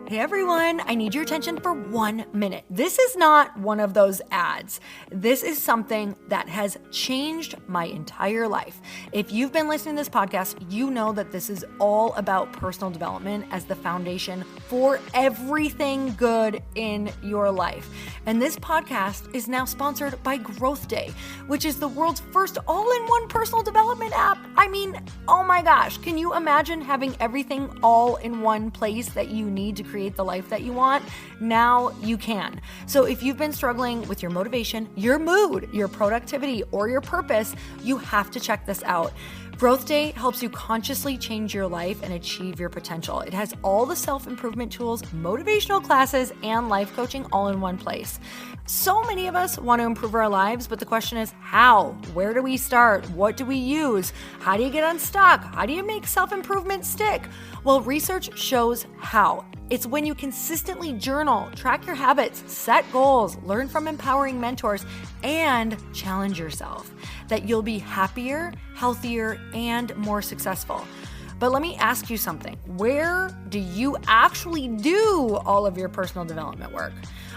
Hey everyone, I need your attention for 1 minute. This is not one of those ads. This is something that has changed my entire life. If you've been listening to this podcast, you know that this is all about personal development as the foundation for everything good in your life. And this podcast is now sponsored by Growth Day, which is the world's first all-in-one personal development app. I mean, oh my gosh, can you imagine having everything all in one place that you need to create the life that you want? Now you can. So if you've been struggling with your motivation, your mood, your productivity, or your purpose, you have to check this out. Growth Day helps you consciously change your life and achieve your potential. It has all the self-improvement tools, motivational classes, and life coaching all in one place. So many of us want to improve our lives, but the question is how? Where do we start? What do we use? How do you get unstuck? How do you make self-improvement stick? Well, research shows how. It's when you consistently journal, track your habits, set goals, learn from empowering mentors, and challenge yourself that you'll be happier, healthier, and more successful. But let me ask you something. Where do you actually do all of your personal development work?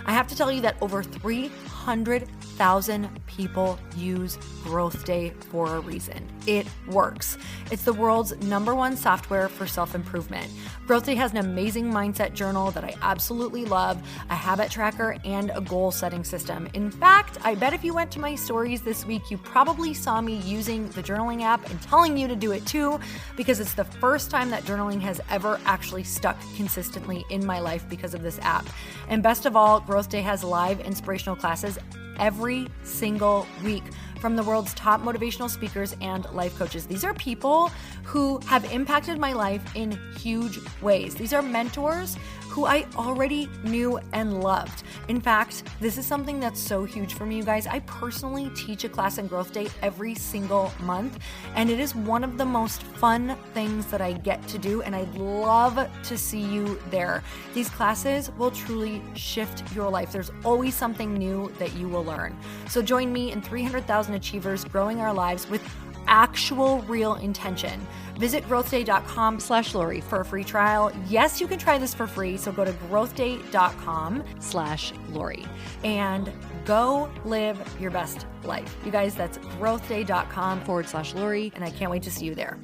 I have to tell you that over 300,000 people use Growth Day for a reason. It works. It's the world's #1 software for self-improvement. Growth Day has an amazing mindset journal that I absolutely love, a habit tracker, and a goal-setting system. In fact, I bet if you went to my stories this week, you probably saw me using the journaling app and telling you to do it too, because it's the first time that journaling has ever actually stuck consistently in my life because of this app. And best of all, Growth Day has live inspirational classes every single week from the world's top motivational speakers and life coaches. These are people who have impacted my life in huge ways. These are mentors who I already knew and loved. In fact, this is something that's so huge for me, you guys. I personally teach a class in Growth Day every single month, and it is one of the most fun things that I get to do, and I'd love to see you there. These classes will truly shift your life. There's always something new that you will learn. So join me and 300,000 achievers growing our lives with actual real intention. Visit growthday.com/Lori for a free trial. Yes, you can try this for free. So go to growthday.com/Lori and go live your best life. You guys, that's growthday.com/Lori. And I can't wait to see you there.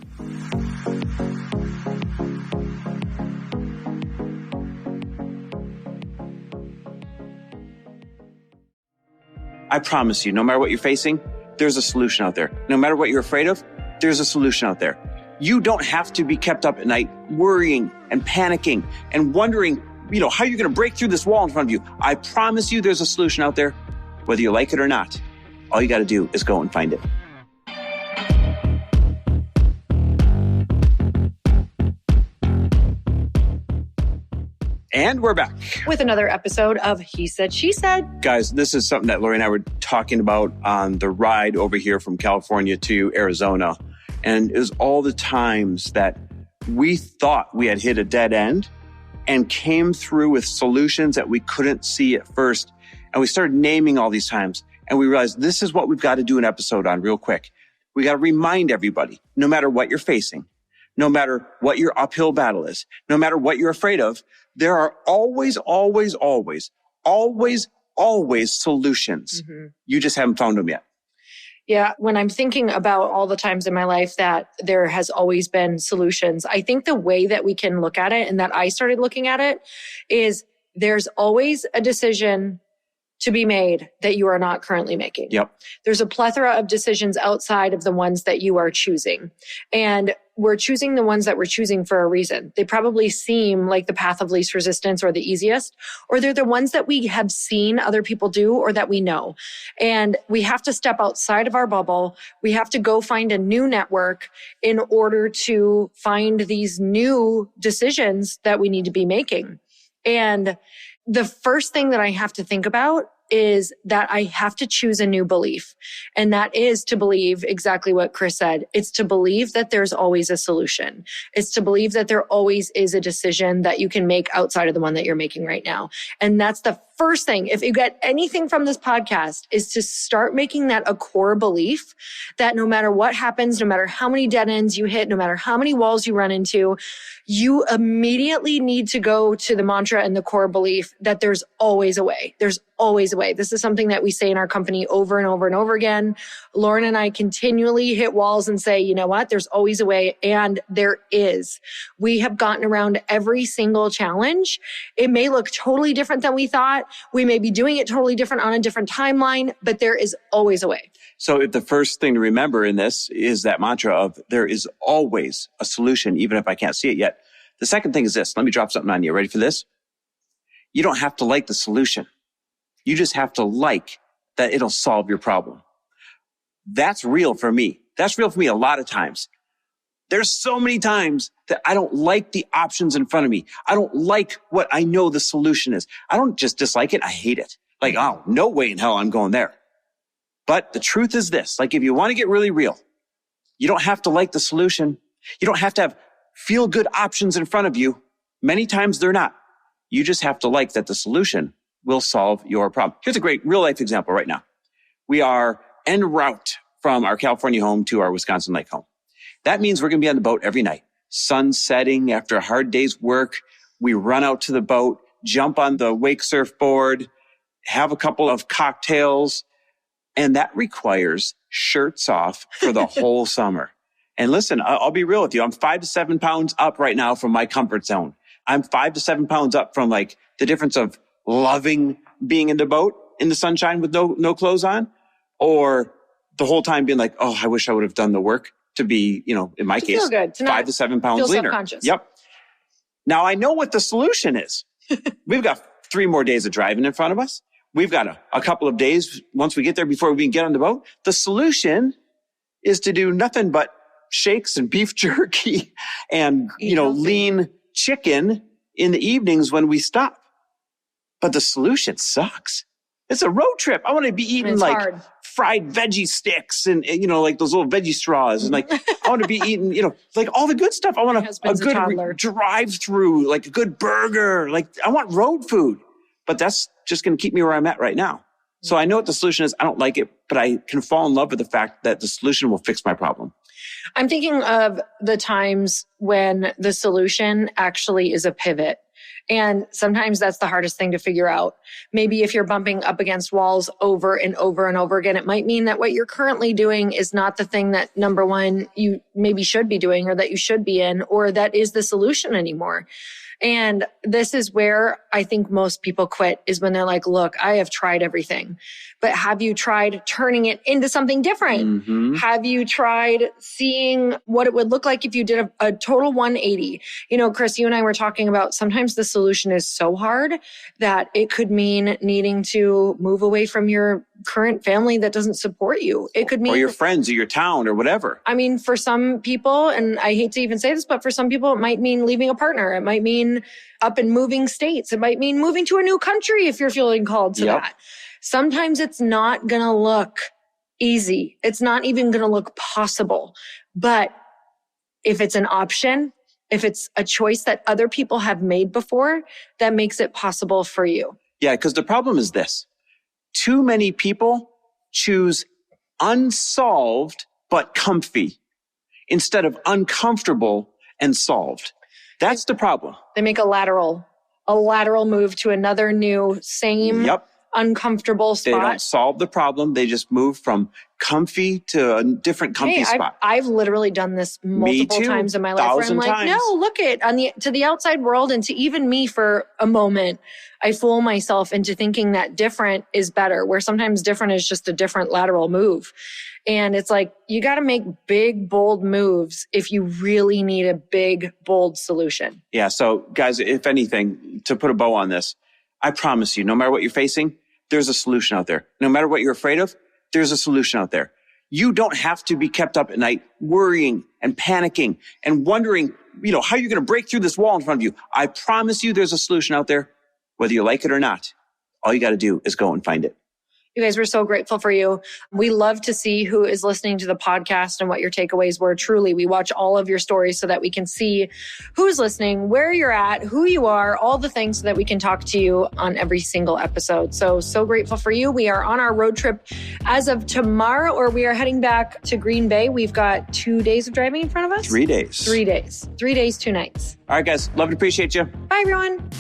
I promise you, no matter what you're facing, there's a solution out there. No matter what you're afraid of, there's a solution out there. You don't have to be kept up at night worrying and panicking and wondering, how you're going to break through this wall in front of you. I promise you there's a solution out there, whether you like it or not. All you got to do is go and find it. And we're back with another episode of He Said, She Said. Guys, this is something that Lori and I were talking about on the ride over here from California to Arizona. And it was all the times that we thought we had hit a dead end and came through with solutions that we couldn't see at first. And we started naming all these times. And we realized this is what we've got to do an episode on real quick. We got to remind everybody, no matter what you're facing, no matter what your uphill battle is, no matter what you're afraid of, there are always solutions. Mm-hmm. You just haven't found them yet. Yeah, when I'm thinking about all the times in my life that there has always been solutions, I think the way that we can look at it and that I started looking at it is there's always a decision to be made that you are not currently making. Yep. There's a plethora of decisions outside of the ones that you are choosing. And we're choosing the ones that we're choosing for a reason. They probably seem like the path of least resistance or the easiest, or they're the ones that we have seen other people do or that we know. And we have to step outside of our bubble. We have to go find a new network in order to find these new decisions that we need to be making. And the first thing that I have to think about is that I have to choose a new belief. And that is to believe exactly what Chris said. It's to believe that there's always a solution. It's to believe that there always is a decision that you can make outside of the one that you're making right now. And that's the first thing, if you get anything from this podcast, is to start making that a core belief that no matter what happens, no matter how many dead ends you hit, no matter how many walls you run into, you immediately need to go to the mantra and the core belief that there's always a way. There's always a way. This is something that we say in our company over and over and over again. Lauren and I continually hit walls and say, you know what? There's always a way. And there is. We have gotten around every single challenge. It may look totally different than we thought. We may be doing it totally different on a different timeline, but there is always a way. So the first thing to remember in this is that mantra of there is always a solution, even if I can't see it yet. The second thing is this. Let me drop something on you. Ready for this? You don't have to like the solution. You just have to like that it'll solve your problem. That's real for me. That's real for me a lot of times. There's so many times that I don't like the options in front of me. I don't like what I know the solution is. I don't just dislike it. I hate it. Like, oh, no way in hell I'm going there. But the truth is this, like if you want to get really real, you don't have to like the solution. You don't have to have feel good options in front of you. Many times they're not. You just have to like that the solution will solve your problem. Here's a great real life example right now. We are en route from our California home to our Wisconsin lake home. That means we're going to be on the boat every night. Sun setting after a hard day's work. We run out to the boat, jump on the wake surfboard, have a couple of cocktails. And that requires shirts off for the whole summer. And listen, I'll be real with you. I'm 5 to 7 pounds up right now from my comfort zone. I'm 5 to 7 pounds up from like the difference of loving being in the boat in the sunshine with no clothes on, or the whole time being like, oh, I wish I would have done the work to be, in my case, 5 to 7 pounds leaner. Yep. Now I know what the solution is. We've got 3 more days of driving in front of us. We've got a couple of days once we get there before we can get on the boat. The solution is to do nothing but shakes and beef jerky and, lean chicken in the evenings when we stop. But the solution sucks. It's a road trip. I want to be eating like fried veggie sticks and, like those little veggie straws. And like, I want to be eating, like all the good stuff. I want a good drive through, like a good burger. Like I want road food, but that's just going to keep me where I'm at right now. So I know what the solution is. I don't like it, but I can fall in love with the fact that the solution will fix my problem. I'm thinking of the times when the solution actually is a pivot. And sometimes that's the hardest thing to figure out. Maybe if you're bumping up against walls over and over and over again, it might mean that what you're currently doing is not the thing that, number one, you maybe should be doing or that you should be in, or that is the solution anymore. And this is where I think most people quit, is when they're like, look, I have tried everything, but have you tried turning it into something different? Mm-hmm. Have you tried seeing what it would look like if you did a total 180? Chris, you and I were talking about sometimes the solution is so hard that it could mean needing to move away from your current family that doesn't support you. It could mean, or your friends or your town or whatever. I mean, for some people, and I hate to even say this, but for some people, it might mean leaving a partner. It might mean up and moving states. It might mean moving to a new country if you're feeling called to that. Sometimes it's not going to look easy. It's not even going to look possible. But if it's an option, if it's a choice that other people have made before, that makes it possible for you. Yeah, because the problem is this. Too many people choose unsolved but comfy instead of uncomfortable and solved. That's the problem. They make a lateral move to another new, same uncomfortable spot. They don't solve the problem. They just move from comfy to a different comfy spot. I've literally done this multiple times in my life where I'm like, no, look to the outside world and to even me for a moment, I fool myself into thinking that different is better, where sometimes different is just a different lateral move. And it's like, you got to make big, bold moves if you really need a big, bold solution. Yeah. So guys, if anything, to put a bow on this, I promise you, no matter what you're facing, there's a solution out there. No matter what you're afraid of, there's a solution out there. You don't have to be kept up at night worrying and panicking and wondering, how you're going to break through this wall in front of you. I promise you there's a solution out there, whether you like it or not. All you got to do is go and find it. You guys, we're so grateful for you. We love to see who is listening to the podcast and what your takeaways were. Truly, we watch all of your stories so that we can see who's listening, where you're at, who you are, all the things so that we can talk to you on every single episode. So grateful for you. We are on our road trip as of tomorrow, or we are heading back to Green Bay. We've got 2 days of driving in front of us. 3 days. 3 days. 3 days, 2 nights. All right, guys. Love and appreciate you. Bye, everyone.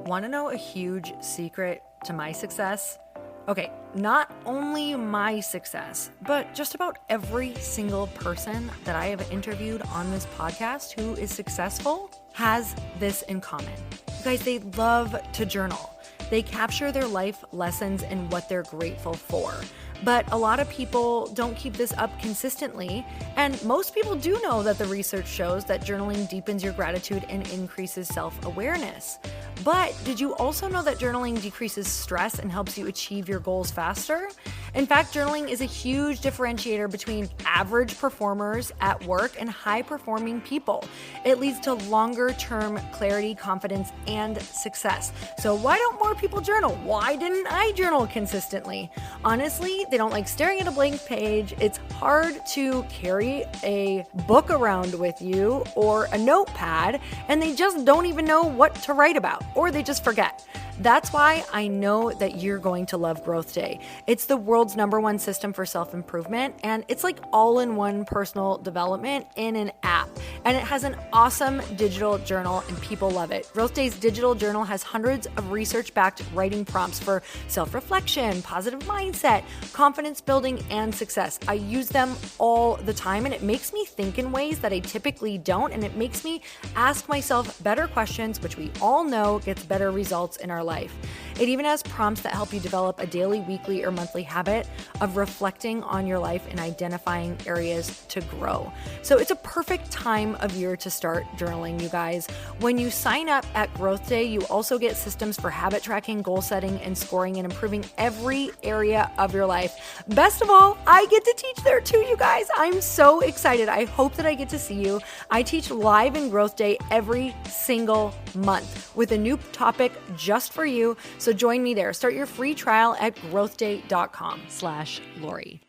Want to know a huge secret to my success? Okay, not only my success, but just about every single person that I have interviewed on this podcast who is successful has this in common. You guys, they love to journal. They capture their life lessons and what they're grateful for. But a lot of people don't keep this up consistently, and most people do know that the research shows that journaling deepens your gratitude and increases self-awareness. But did you also know that journaling decreases stress and helps you achieve your goals faster? In fact, journaling is a huge differentiator between average performers at work and high-performing people. It leads to longer-term clarity, confidence, and success. So why don't more people journal? Why didn't I journal consistently? Honestly, they don't like staring at a blank page. It's hard to carry a book around with you or a notepad, and they just don't even know what to write about, or they just forget. That's why I know that you're going to love Growth Day. It's the world's #1 system for self-improvement, and it's like all-in-one personal development in an app. And it has an awesome digital journal, and people love it. Growth Day's digital journal has hundreds of research-backed writing prompts for self-reflection, positive mindset, confidence building, and success. I use them all the time, and it makes me think in ways that I typically don't, and it makes me ask myself better questions, which we all know gets better results in our life. It even has prompts that help you develop a daily, weekly, or monthly habit of reflecting on your life and identifying areas to grow. So it's a perfect time of year to start journaling, you guys. When you sign up at Growth Day, you also get systems for habit tracking, goal setting, and scoring, and improving every area of your life. Best of all, I get to teach there too, you guys. I'm so excited. I hope that I get to see you. I teach live in Growth Day every single month with a new topic just for you. So join me there. Start your free trial at growthday.com/Lori.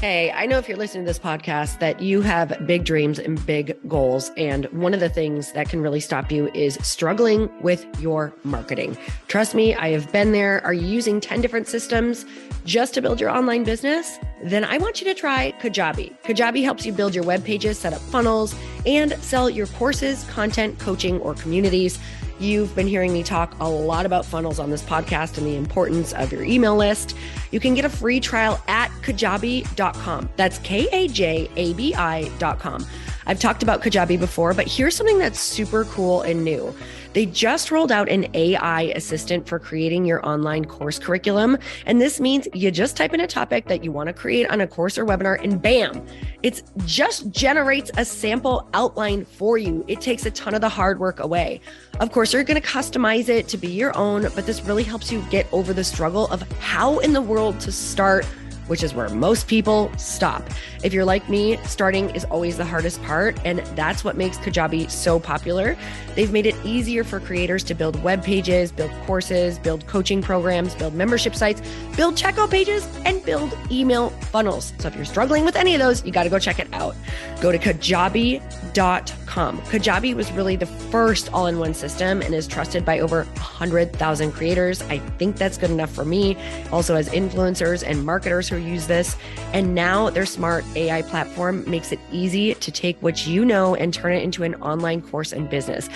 Hey, I know if you're listening to this podcast that you have big dreams and big goals. And one of the things that can really stop you is struggling with your marketing. Trust me, I have been there. Are you using 10 different systems just to build your online business? Then I want you to try Kajabi. Kajabi helps you build your web pages, set up funnels, and sell your courses, content, coaching, or communities. You've been hearing me talk a lot about funnels on this podcast and the importance of your email list. You can get a free trial at kajabi.com. That's Kajabi.com. I've talked about Kajabi before, but here's something that's super cool and new. They just rolled out an AI assistant for creating your online course curriculum. And this means you just type in a topic that you want to create on a course or webinar, and bam, it just generates a sample outline for you. It takes a ton of the hard work away. Of course, you're going to customize it to be your own, but this really helps you get over the struggle of how in the world to start, which is where most people stop. If you're like me, starting is always the hardest part, and that's what makes Kajabi so popular. They've made it easier for creators to build web pages, build courses, build coaching programs, build membership sites, build checkout pages, and build email funnels. So if you're struggling with any of those, you got to go check it out. Go to kajabi.com. Kajabi was really the first all-in-one system and is trusted by over 100,000 creators. I think that's good enough for me. Also has influencers and marketers who use this. And now their smart AI platform makes it easy to take what you know and turn it into an online course and business.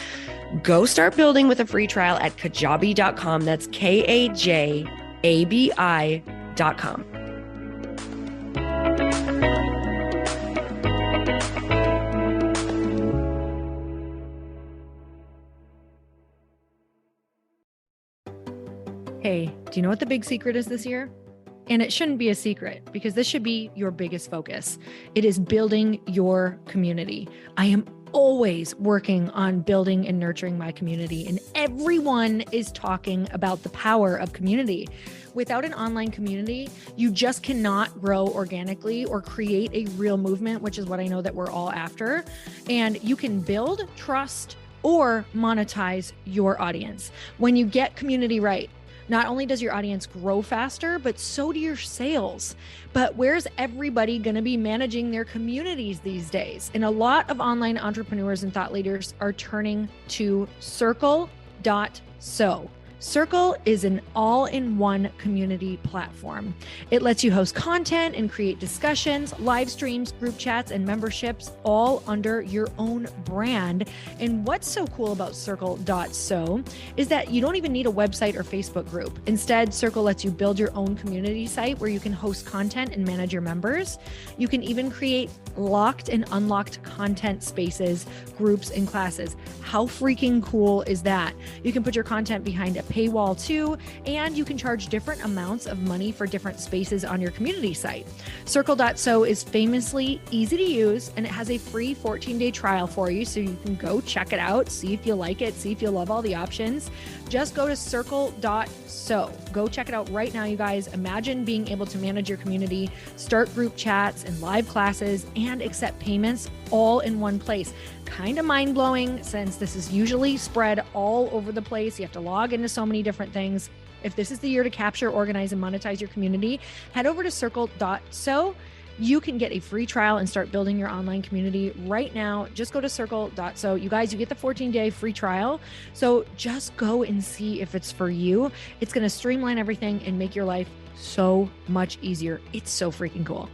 Go start building with a free trial at kajabi.com. That's Kajabi.com. Hey, do you know what the big secret is this year? And it shouldn't be a secret because this should be your biggest focus. It is building your community. I am always working on building and nurturing my community, and everyone is talking about the power of community. Without an online community, you just cannot grow organically or create a real movement, which is what I know that we're all after. And you can build trust or monetize your audience. When you get community right, not only does your audience grow faster, but so do your sales. But where's everybody going to be managing their communities these days? And a lot of online entrepreneurs and thought leaders are turning to Circle.so. Circle is an all-in-one community platform. It lets you host content and create discussions, live streams, group chats, and memberships all under your own brand. And what's so cool about Circle.so is that you don't even need a website or Facebook group. Instead, Circle lets you build your own community site where you can host content and manage your members. You can even create locked and unlocked content spaces, groups, and classes. How freaking cool is that? You can put your content behind a paywall too, and you can charge different amounts of money for different spaces on your community site. Circle.so is famously easy to use, and it has a free 14-day trial for you, so you can go check it out, see if you like it, see if you love all the options. Just go to Circle.so. Go check it out right now, you guys. Imagine being able to manage your community, start group chats and live classes, and accept payments all in one place. Kind of mind-blowing since this is usually spread all over the place. You have to log into so many different things. If this is the year to capture, organize, and monetize your community, head over to Circle.so. You can get a free trial and start building your online community right now. Just go to Circle.so. You guys, you get the 14-day free trial. So just go and see if it's for you. It's going to streamline everything and make your life so much easier. It's so freaking cool.